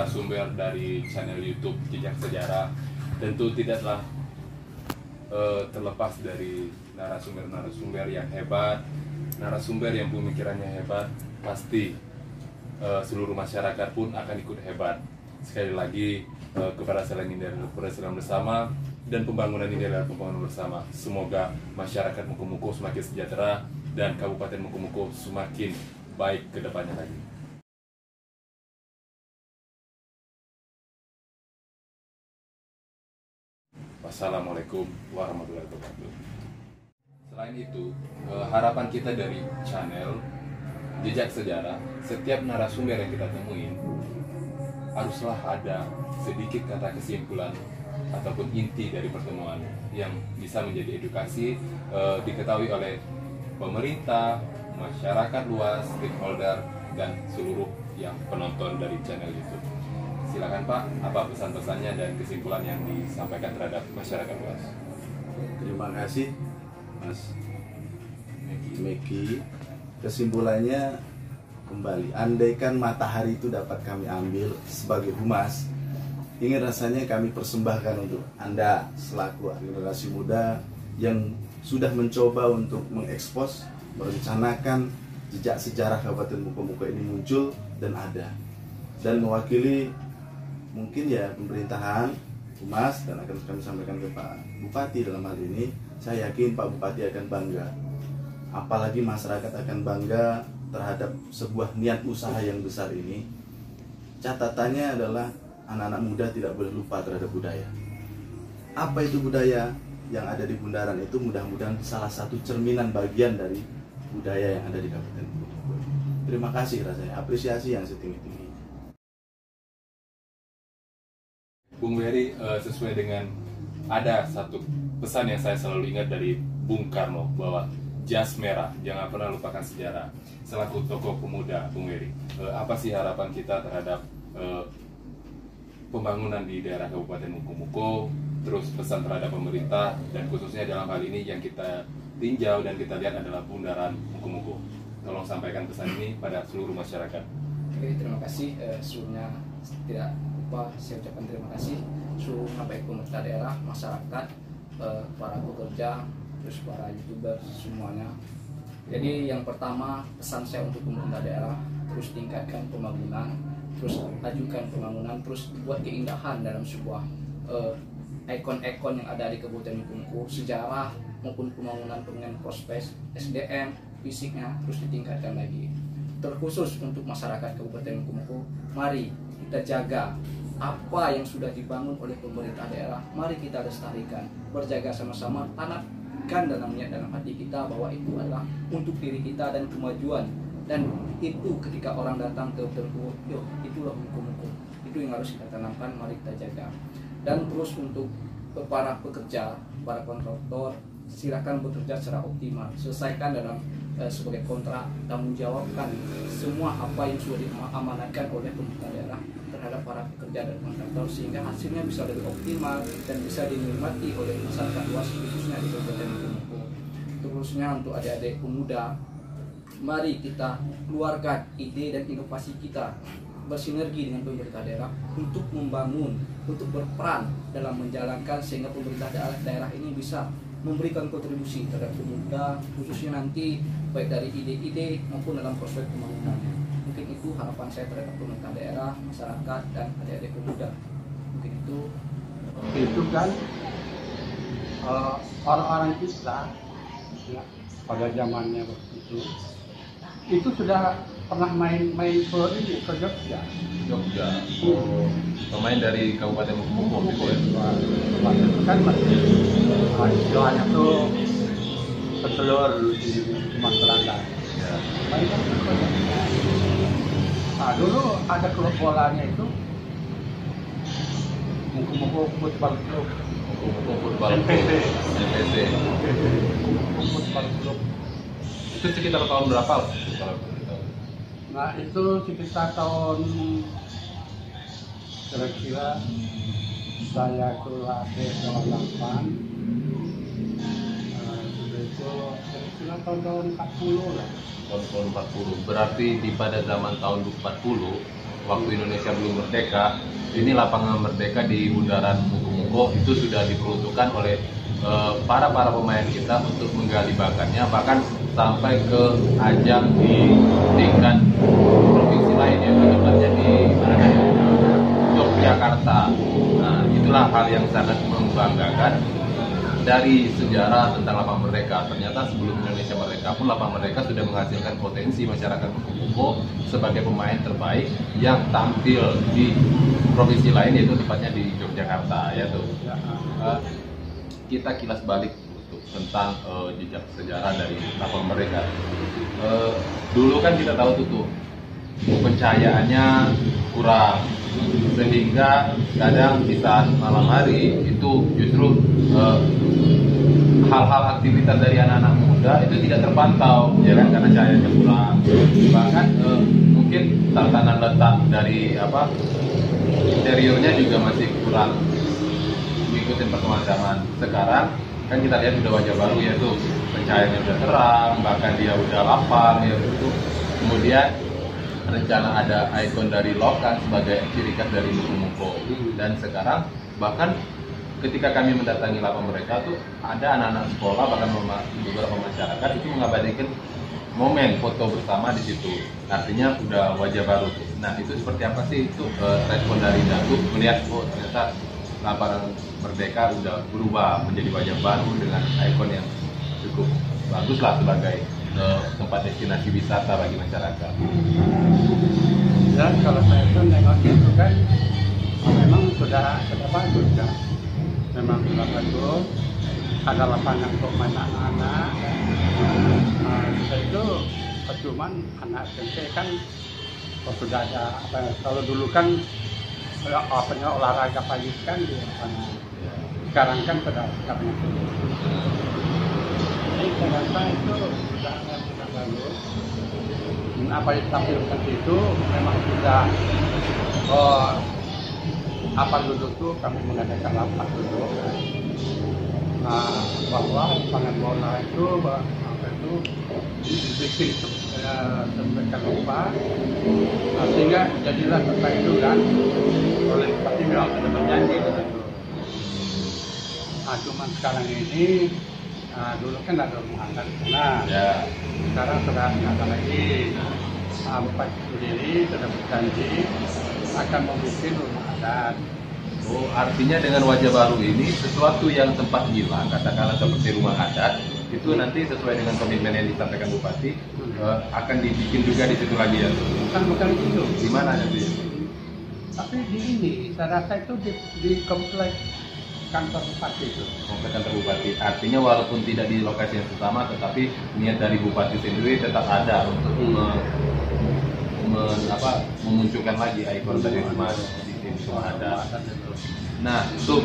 narasumber dari channel YouTube Jejak Sejarah tentu tidaklah terlepas dari narasumber yang hebat, narasumber yang pemikirannya hebat. Pasti seluruh masyarakat pun akan ikut hebat. Sekali lagi keberhasilan ini adalah keberhasilan bersama, dan pembangunan ini adalah pembangunan bersama. Semoga masyarakat Mukumuku semakin sejahtera dan Kabupaten Mukumuku semakin baik ke depannya lagi. Wassalamualaikum warahmatullahi wabarakatuh. Selain itu, harapan kita dari channel Jejak Sejarah, setiap narasumber yang kita temuin haruslah ada sedikit kata kesimpulan ataupun inti dari pertemuan yang bisa menjadi edukasi, diketahui oleh pemerintah, masyarakat luas, stakeholder, dan seluruh yang penonton dari channel YouTube. Silakan Pak, apa pesan-pesannya dan kesimpulan yang disampaikan terhadap masyarakat luas? Terima kasih Mas Meki. Kesimpulannya kembali, andaikan matahari itu dapat kami ambil sebagai humas, ingin rasanya kami persembahkan untuk Anda selaku generasi muda yang sudah mencoba untuk mengekspos, merencanakan jejak sejarah Kabupaten Mukumuku ini muncul dan ada, dan mewakili mungkin ya pemerintahan, humas, dan akan kami sampaikan ke Pak Bupati. Dalam hal ini saya yakin Pak Bupati akan bangga, apalagi masyarakat akan bangga terhadap sebuah niat usaha yang besar ini. Catatannya adalah anak-anak muda tidak boleh lupa terhadap budaya. Apa itu budaya? Yang ada di bundaran itu mudah-mudahan salah satu cerminan bagian dari budaya yang ada di Kabupaten Mukumuku. Terima kasih rasanya, apresiasi yang setinggi-tingginya. Bung Wery, sesuai dengan ada satu pesan yang saya selalu ingat dari Bung Karno, bahwa jas merah, jangan pernah lupakan sejarah. Selaku tokoh pemuda, Bung Wery, apa sih harapan kita terhadap pembangunan di daerah Kabupaten Mukumuku, terus pesan terhadap pemerintah, dan khususnya dalam hal ini yang kita tinjau dan kita lihat adalah bundaran Mukumuku. Tolong sampaikan pesan ini pada seluruh masyarakat. Oke, terima kasih. Sebelumnya tidak lupa saya ucapkan terima kasih seluruh baik pemerintah daerah, masyarakat, para pekerja, terus para YouTuber semuanya. Jadi yang pertama, pesan saya untuk pemerintah daerah, terus tingkatkan pembangunan, terus ajukan pembangunan, terus buat keindahan dalam sebuah ikon-ikon yang ada di Kabupaten Mukumuku, sejarah maupun pembangunan prospek SDM, fisiknya terus ditingkatkan lagi. Terkhusus untuk masyarakat Kabupaten Mukumuku, mari kita jaga apa yang sudah dibangun oleh pemerintah daerah, mari kita lestarikan, berjaga sama-sama, tanamkan dalam niat dalam hati kita bahwa itu adalah untuk diri kita dan kemajuan. Dan itu ketika orang datang ke Mukumuku, yo itulah Mukumuku, itu yang harus kita tanamkan, mari kita jaga. Dan terus untuk para pekerja, para kontraktor, silakan bekerja secara optimal, selesaikan dalam sebagai kontrak, tanggung jawabkan semua apa yang sudah diamanatkan oleh pemerintah daerah terhadap para pekerja dan kontraktor, sehingga hasilnya bisa lebih optimal dan bisa dinikmati oleh masyarakat luas, khususnya di Kabupaten Mukumuku. Terusnya untuk adik-adik pemuda, mari kita keluarkan ide dan inovasi kita, bersinergi dengan pemerintah daerah untuk membangun, untuk berperan dalam menjalankan, sehingga pemerintah daerah ini bisa memberikan kontribusi terhadap pemuda, khususnya nanti baik dari ide-ide maupun dalam prospek pembangunan. Mungkin itu harapan saya terhadap pemerintah daerah, masyarakat, dan adik-adik pemuda. Mungkin itu kan orang-orang kita ya, pada zamannya itu sudah pernah main ke ini, ke Jogja. Pemain dari Kabupaten Mukumuku gitu ya? Kan masih istilahnya tuh petelur di masyarakat. Ya. Nah dulu ada klub bolanya itu Mukumuku Football Club. Mukumuku Football Club. MPC. Mukumuku Football Club. Itu sekitar tahun berapa? Nah itu sekitar tahun kira-kira saya itu lahir tahun 8, itu kira-kira tahun 40 lah. Tahun 40. Berarti di pada zaman tahun 40 waktu Indonesia belum merdeka, ini lapangan Merdeka di bundaran Muko-Muko itu sudah diperuntukkan oleh para pemain kita untuk menggali bakatnya, bahkan sampai ke ajang di tingkat provinsi lainnya, tepatnya di mana, Yogyakarta. Nah, itulah hal yang sangat membanggakan dari sejarah tentang lapangan Merdeka. Ternyata sebelum Indonesia merdeka pun lapangan Merdeka sudah menghasilkan potensi masyarakat Muko-Muko sebagai pemain terbaik yang tampil di provinsi lain, yaitu tepatnya di Yogyakarta, ya tuh. Kita kilas balik untuk tentang jejak sejarah dari lapangan Merdeka. Dulu kan kita tahu tuh pencahayaannya kurang, sehingga kadang di saat malam hari itu justru hal-hal aktivitas dari anak-anak muda itu tidak terpantau, ya kan, karena cahayanya kurang. Bahkan mungkin tatanan letak dari interiornya juga masih kurang mengikuti perkembangan zaman. Sekarang kan kita lihat udah wajah baru, yaitu pencahayaannya udah terang, bahkan dia udah lapang, ya itu. Kemudian rencana ada ikon dari Lokan sebagai ciri khas dari Muko-Muko. Dan sekarang bahkan ketika kami mendatangi lapangan mereka tuh ada anak-anak sekolah, bahkan beberapa masyarakat itu mengabadikan momen foto bersama di situ. Artinya udah wajah baru tuh. Nah, itu seperti apa sih itu respon dari Datuk melihat ternyata lapangan Merdeka udah berubah menjadi wajah baru dengan ikon yang cukup bagus lah sebagai tempat destinasi wisata bagi masyarakat. Dan kalau saya tuh nengok itu kan memang sudah bagus kan. Memang sudah bagus. Ada lapangan untuk main anak-anak. Itu cuman anak SMP kan sudah ada kalau dulu kan olahraga pagi kan di lapangan. Sekarang kan sudah banyak. Jadi saya rasa itu sudah bagus. Apa yang ditampilkan itu memang sudah apa duduk tuh kami mengadakan lapak duduk. Bahwa lapangan bola itu dibikin sedemikian rupa, sehingga jadilah tempat itu kan oleh Bupati memang sudah berjanji gitu. Cuman sekarang ini dulu kan ada rumah adat di sana, sekarang sudah tidak ada lagi. Sampai sendiri sudah berjanji akan membuat rumah adat. Oh, artinya dengan wajah baru ini sesuatu yang sempat hilang, katakanlah seperti rumah adat, itu nanti sesuai dengan komitmen yang disampaikan Bupati akan dibikin juga di situ lagi, ya? Bukan itu. Di mana nanti? Tapi di ini, saya rasa itu di kompleks kantor Bupati itu. Kompleks kantor Bupati. Artinya walaupun tidak di lokasi yang sama, tetapi niat dari Bupati sendiri tetap ada untuk memunculkan lagi ikon dari rumah ada. Nah, untuk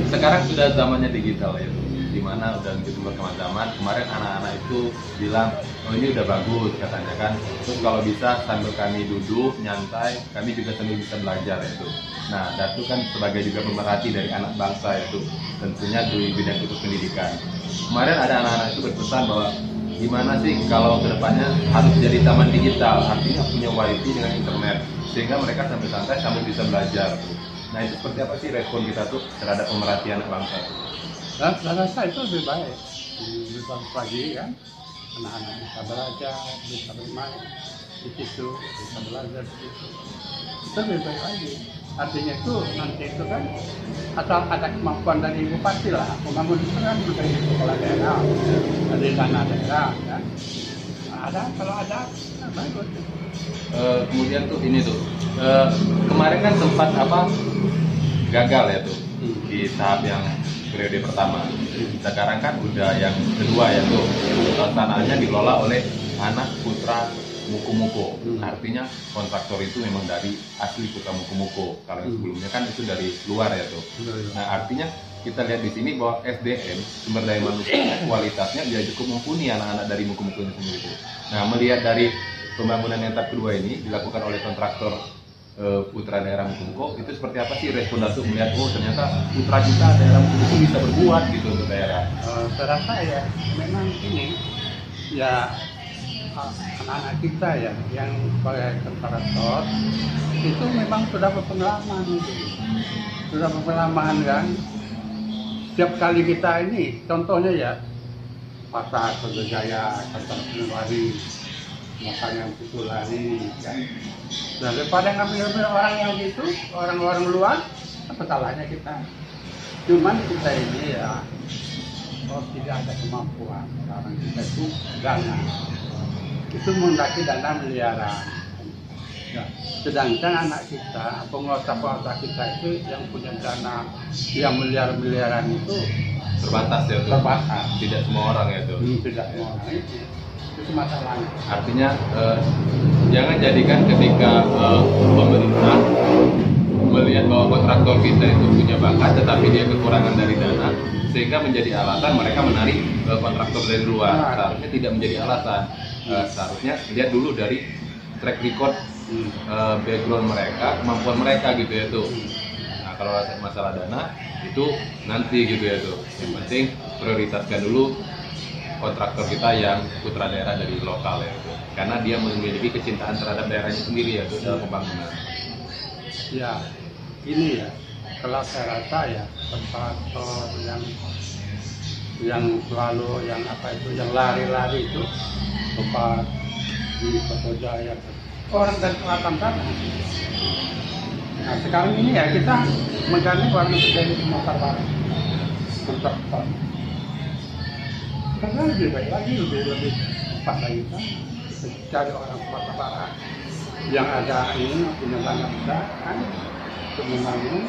sekarang sudah zamannya digital, ya, di mana udah begitu berkembang zaman. Kemarin anak-anak itu bilang, oh ini udah bagus katanya kan. Terus kalau bisa sambil kami duduk nyantai, kami juga sambil bisa belajar itu. Nah, Datu kan sebagai juga pemerhati dari anak bangsa itu, tentunya di bidang itu pendidikan. Kemarin ada anak-anak itu berpesan bahwa gimana sih kalau kedepannya harus jadi taman digital, artinya punya wifi dengan internet, sehingga mereka sambil santai sambil bisa belajar. Nah, itu seperti apa sih respon kita tuh terhadap pemerhati anak bangsa? Nah, saya rasa itu lebih baik, lebih bagus lagi kan, anak-anak bisa belajar, bisa bermain di situ, bisa belajar di situ, itu lebih baik lagi. Artinya itu nanti itu kan asal ada kemampuan dari Bupati lah, membangun itu kan dari kepala daerah, dari dana daerah kan. Ada, kalau ada, nah bagus. Kemudian tuh ini tuh kemarin kan sempat gagal ya tuh di tahap yang periode pertama. Sekarang kan udah yang kedua, ya tuh pelaksanaannya dikelola oleh anak putra Muko-Muko. Artinya kontraktor itu memang dari asli putra Muko-Muko. Kalau yang sebelumnya kan itu dari luar, ya tuh. Nah, artinya kita lihat di sini bahwa SDM, sumber daya manusia, kualitasnya dia cukup mumpuni anak-anak dari Muko-Muko ini sendiri. Nah, melihat dari pembangunan yang tahap kedua ini dilakukan oleh kontraktor putra daerah Muko-Muko, itu seperti apa sih respon Datuk melihat, oh ternyata putra kita daerah Muko-Muko bisa berbuat gitu untuk daerah? Saya rasa ya memang ini ya anak-anak kita ya yang sebagai kontraktor itu memang sudah berpengalaman itu. Sudah berpengalaman kan. Setiap kali kita ini, contohnya ya pasar Kertajaya, pasar Penulari, makanya itu lari kan. Nah, daripada ngambil orang yang gitu, orang-orang luar, apa salahnya kita? Cuman kita ini ya, tidak ada kemampuan. Sekarang kita itu dana, itu mendaki dana miliaran. Ya, sedangkan anak kita, pengusaha-pengusaha kita itu yang punya dana yang miliar-miliaran itu Terbatas ya tuh. terbatas. Tidak semua orang ya tuh. Tidak semua orang itu masalahnya. Artinya jangan jadikan ketika pemerintah melihat bahwa kontraktor kita itu punya bakat tetapi dia kekurangan dari dana sehingga menjadi alasan mereka menarik kontraktor dari luar. Seharusnya tidak menjadi alasan. Seharusnya lihat dulu dari track record background mereka, kemampuan mereka gitu ya tuh. Nah, kalau masalah dana itu nanti gitu ya tuh. Yang penting prioritaskan dulu kontraktor kita yang putra daerah dari lokal ya tuh. Karena dia memiliki kecintaan terhadap daerahnya sendiri ya tuh dalam pembangunan. Ya, ini ya. Kalau saya rasa ya kontraktor yang selalu yang apa itu yang lari-lari itu tempat di Kertajaya orang dari selatan sana. Nah sekarang ini ya kita menggandeng orang yang terjadi di Sumatera Barat kontraktor. Karena lebih baik lagi, lebih cepat lagi kan kita cari orang Sumatera Barat yang ada ini punya dana besar kan untuk membangun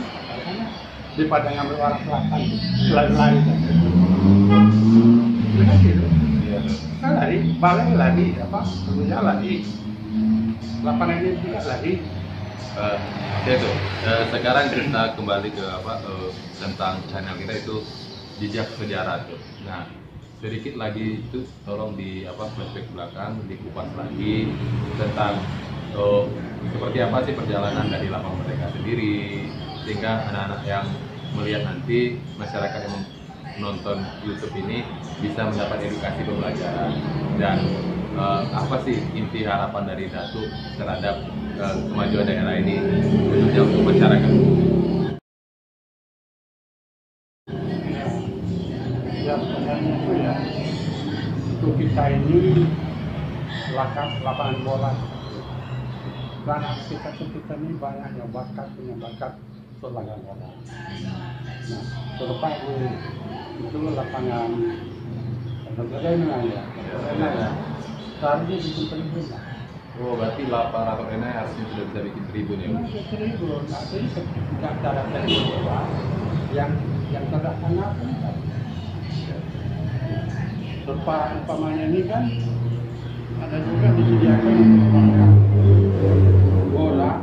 daripada ngambil orang selatan lari-lari kan. Kan gitu. Iya tuh. Kan lari, balai lari, apa, dulunya lari, lapangan ini juga lari. Oke tuh. Sekarang kita kembali ke tentang channel kita itu jejak sejarah tuh. Nah, sedikit lagi itu tolong di flashback belakang, dikupas lagi tentang seperti apa sih perjalanan dari lapang mereka sendiri sehingga anak-anak yang melihat nanti masyarakat yang menonton YouTube ini bisa mendapat edukasi pembelajaran dan apa sih inti harapan dari Datu terhadap kemajuan daerah ini khususnya untuk masyarakat. Ya sebenarnya itu ya untuk kita ini lapangan bola karena kita ini banyak yang punya bakat untuk lapangan bola. Nah terlepas itu lapangan arena ya seharusnya bikin tribun lah. Oh berarti lapangan arena harusnya sudah bisa bikin tribun ya? Tribun, nah jadi ketika cara tribun bola yang terlaksana pun umpamanya ini kan ada juga disediakan bola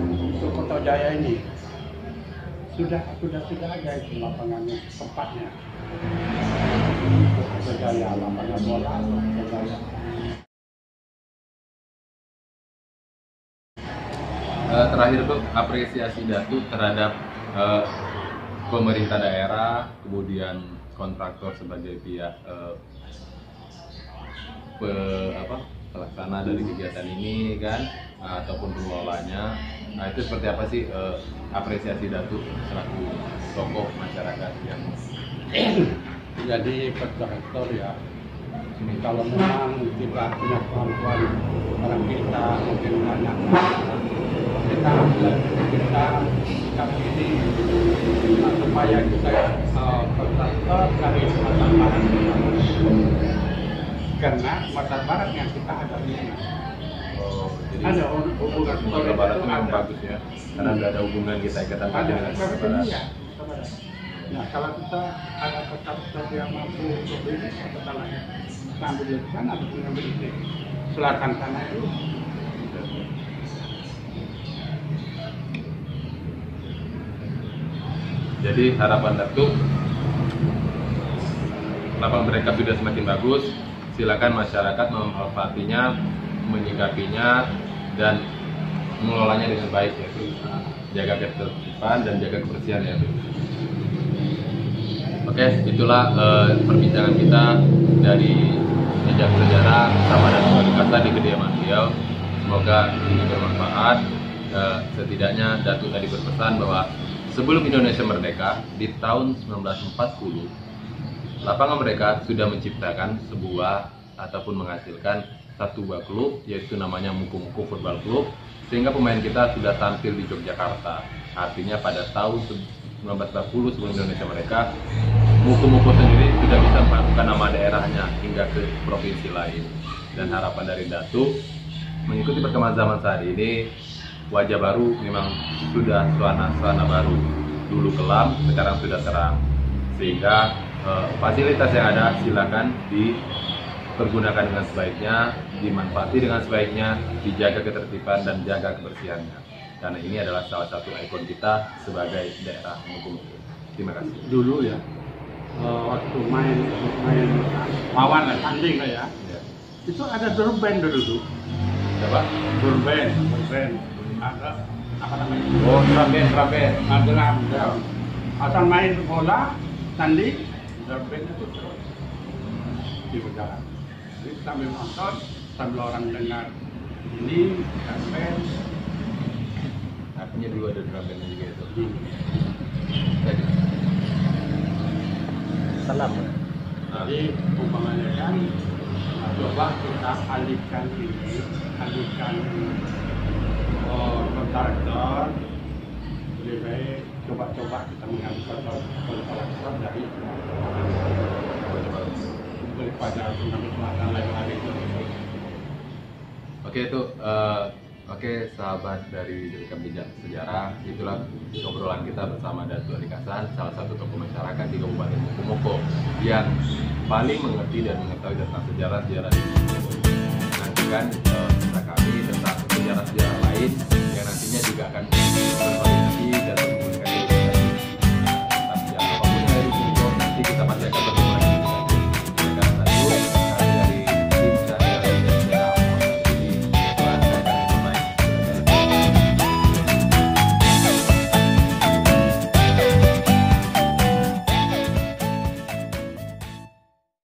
untuk Kertajaya ini sudah ada itu lapangannya tempatnya untuk Kertajaya lapangan bola Kertajaya. Terakhir tuh apresiasi Datu terhadap pemerintah daerah, kemudian kontraktor sebagai pihak pelaksana dari kegiatan ini kan, ataupun pengelolanya. Nah itu seperti apa sih apresiasi Datu selaku tokoh masyarakat yang jadi kontraktor ya. Ini kalau memang kita punya kemampuan orang kita mungkin banyak kita ini supaya kita kontraktor dari Sumatera Barat karena Sumatera Barat yang kita hadapi jadi ada hubungan Sumatera Barat itu memang bagus ya karena udah ada hubungan kita ikatan ada dengan Sumatera Barat. Nah kalau kita ada kontraktor yang mampu untuk bisnis atau salahnya ambil di sana atau mengambil di selatan sana itu. Jadi harapan Datu lapangan mereka sudah semakin bagus, silakan masyarakat memanfaatinya, menyikapinya dan mengelolanya dengan baik ya. Jaga ketertiban dan jaga kebersihan ya. Oke, itulah perbincangan kita dari jejak sejarah sama Datuk Wali Kasta di kediaman beliau. Semoga ini bermanfaat. Setidaknya Datuk tadi berpesan bahwa sebelum Indonesia merdeka di tahun 1940, lapangan mereka sudah menciptakan sebuah ataupun menghasilkan satu buah klub, yaitu namanya Muku-Muku Football Club, sehingga pemain kita sudah tampil di Yogyakarta. Artinya pada tahun 1940 sebelum Indonesia merdeka, Muku-Muku sendiri sudah bisa melakukan nama daerahnya hingga ke provinsi lain. Dan harapan dari Datuk, mengikuti perkembangan zaman saat ini, wajah baru memang sudah suasana baru. Dulu kelam, sekarang sudah terang. Sehingga fasilitas yang ada silakan dipergunakan dengan sebaiknya, dimanfaati dengan sebaiknya, dijaga ketertiban dan jaga kebersihannya. Karena ini adalah salah satu ikon kita sebagai daerah Muku-Muku. Terima kasih. Dulu ya, waktu main lawan tanding ya, itu ada durban dulu. Siapa? Durban. Ada apa namanya? Oh, drum band. Ada. Asal main bola, tanding, durban itu terus di berjalan. Jadi sambil nonton, sambil orang dengar ini durban. Artinya dulu ada drum band juga itu. Salam. Jadi umpamanya kan, coba kita alihkan kontraktor, lebih baik coba kita mengambil kontraktor dari daripada mengambil pelatihan lagi itu. Oke, itu oke sahabat dari Rekam Jejak Sejarah, itulah obrolan kita bersama Datuk Ali Kasan, salah satu tokoh masyarakat di Kabupaten Muku-Muku yang paling mengerti dan mengetahui tentang sejarah di Muku-Muku. Nantikan